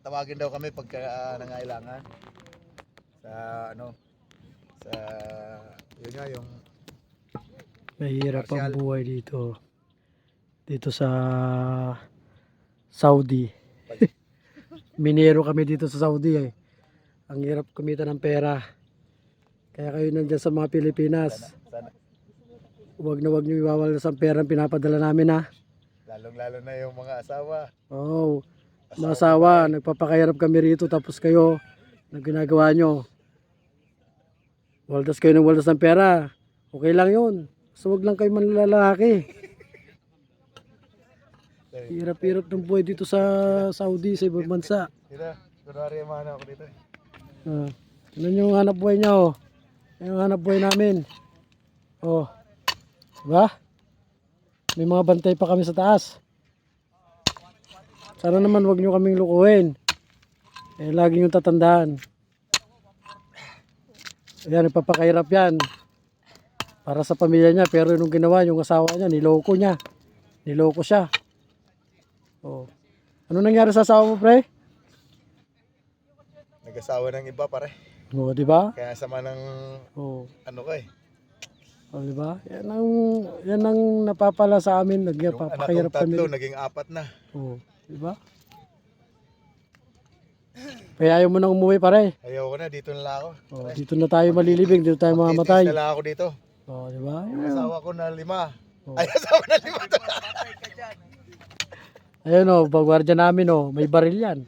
Tawagin daw kami pagka nangailangan. Sa ano, sa yun nga yung Mahirap ang Marcial. buhay dito. Dito sa Saudi. Minero kami dito sa Saudi eh. Ang hirap kumita ng pera. Kaya kayo nandyan sa mga Pilipinas, sana, huwag nyo iwawalas ang pera ang pinapadala namin ha. lalong-lalo na yung mga asawa. Oo, mga asawa, nagpapakahirap kami rito tapos kayo, na ginagawa nyo. Waldas kayo ng waldas ng pera. Okay lang yun. So wag lang kayo manlalaki. Hirap-hirap ng buhay dito sa Saudi, sa ibang bansa. Dito, kunwari yung ako dito. Ano yung hanap buhay niya oh. Ano yung hanap buhay namin. Oh. Diba? May mga bantay pa kami sa taas. Sana naman wag nyo kaming lukuhin. Eh, lagi nyo tatandaan. Ayan, nagpapakahirap yan. Para sa pamilya niya. Pero nung ginawa yung asawa niya, niloko niya. Niloko siya. Oh. Ano nangyari sa asawa mo, pre? Nag-asawa ng iba pare. Oo, di ba? Kaya sama ng Oo. ano ko eh. Oh, di ba? Yan ang napapala sa amin, Yung anak nagpapakahirap kong tatlo, kami. naging 4 na. Oo, di ba? Kaya ayaw mo nang umuwi pare. Ayoko na, dito na lang ako. Oh, dito na tayo malilibing, dito tayo Magtitiis mamamatay. na lang ako dito. Oh, di ba? Yung asawa ko na 5. Oh. Ay, asawa na 5 to. Ayun oh, pagwardya namin oh, may baril yan.